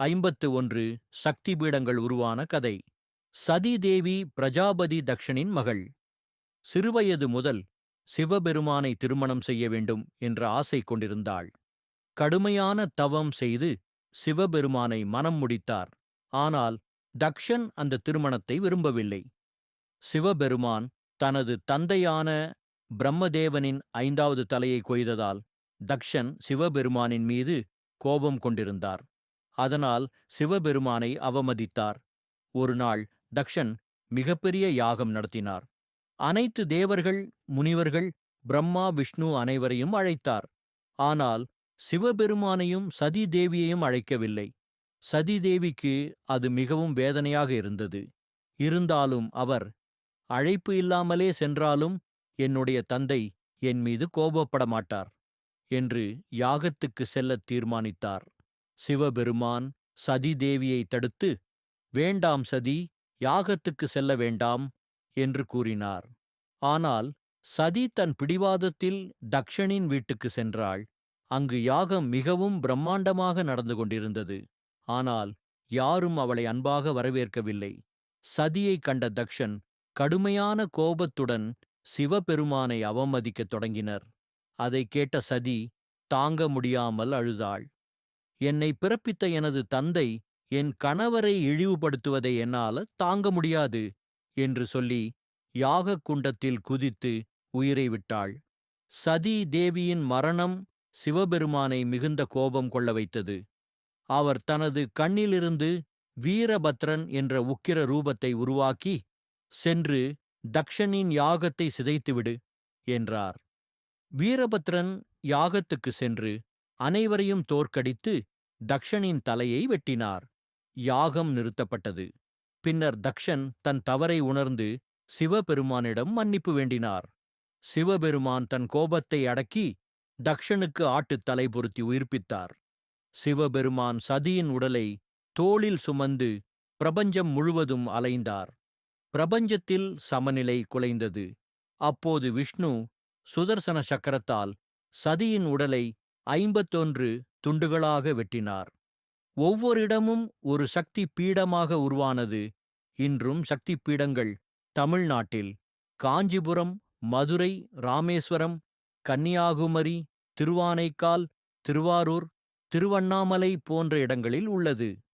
51 சக்தி பீடங்கள் உருவான கதை. சதி தேவி பிரஜாபதி தக்ஷனின் மகள். சிறுவயது முதல் சிவபெருமானை திருமணம் செய்ய வேண்டும் என்ற ஆசை கொண்டிருந்தாள். கடுமையான தவம் செய்து சிவபெருமானை மனம் முடித்தார். ஆனால் தக்ஷன் அந்த திருமணத்தை விரும்பவில்லை. சிவபெருமான் தனது தந்தையான பிரம்மதேவனின் 5வது தலையை கொய்ததால் தக்ஷன் சிவபெருமானின் மீது கோபம் கொண்டிருந்தார். அதனால் சிவபெருமானை அவமதித்தார். ஒரு நாள் தக்ஷன் மிகப்பெரிய யாகம் நடத்தினார். அனைத்து தேவர்கள், முனிவர்கள், பிரம்மா, விஷ்ணு அனைவரையும் அழைத்தார். ஆனால் சிவபெருமானையும் சதி தேவியையும் அழைக்கவில்லை. சதி தேவிக்கு அது மிகவும் வேதனையாக இருந்தது. இருந்தாலும் அவர், அழைப்பு இல்லாமலே சென்றாலும் என்னுடைய தந்தை என் மீது கோபப்பட மாட்டார் என்று யாகத்துக்கு செல்லத் தீர்மானித்தார். சிவபெருமான் சதி தேவியை தடுத்து, வேண்டாம் சதி, யாகத்துக்கு செல்ல வேண்டாம் என்று கூறினார். ஆனால் சதி தன் பிடிவாதத்தில் தக்ஷனின் வீட்டுக்கு சென்றாள். அங்கு யாகம் மிகவும் பிரம்மாண்டமாக நடந்து கொண்டிருந்தது. ஆனால் யாரும் அவளை அன்பாக வரவேற்கவில்லை. சதியை கண்ட தக்ஷன் கடுமையான கோபத்துடன் சிவபெருமானை அவமதிக்கத் தொடங்கினர். அதை கேட்ட சதி தாங்க முடியாமல் அழுதாள். என்னை பிறப்பித்த எனது தந்தை என் கணவரை இழிவுபடுத்துவதை என்னால் தாங்க முடியாது என்று சொல்லி யாகக் குண்டத்தில் குதித்து உயிரை விட்டாள். சதி தேவியின் மரணம் சிவபெருமானை மிகுந்த கோபம் கொள்ள வைத்தது. அவர் தனது கண்ணிலிருந்து வீரபத்ரன் என்ற உக்கிர ரூபத்தை உருவாக்கி, சென்று தக்ஷனின் யாகத்தை சிதைத்துவிடு என்றார். வீரபத்ரன் யாகத்துக்கு சென்று அனைவரையும் தோற்கடித்து தக்ஷனின் தலையை வெட்டினார். யாகம் நிறுத்தப்பட்டது. பின்னர் தக்ஷன் தன் தவறை உணர்ந்து சிவபெருமானிடம் மன்னிப்பு வேண்டினார். சிவபெருமான் தன் கோபத்தை அடக்கி தக்ஷனுக்கு ஆட்டுத் தலை பொருத்தி உயிர்ப்பித்தார். சிவபெருமான் சதியின் உடலை தோளில் சுமந்து பிரபஞ்சம் முழுவதும் அலைந்தார். பிரபஞ்சத்தில் சமநிலை குலைந்தது. அப்போது விஷ்ணு சுதர்சன சக்கரத்தால் சதியின் உடலை 51 துண்டுகளாக வெட்டினார். ஒவ்வொரு இடமும் ஒரு சக்தி பீடமாக உருவானது. இன்றும் சக்தி பீடங்கள் தமிழ்நாட்டில் காஞ்சிபுரம், மதுரை, ராமேஸ்வரம், கன்னியாகுமரி, திருவானைக்கால், திருவாரூர், திருவண்ணாமலை போன்ற இடங்களில் உள்ளது.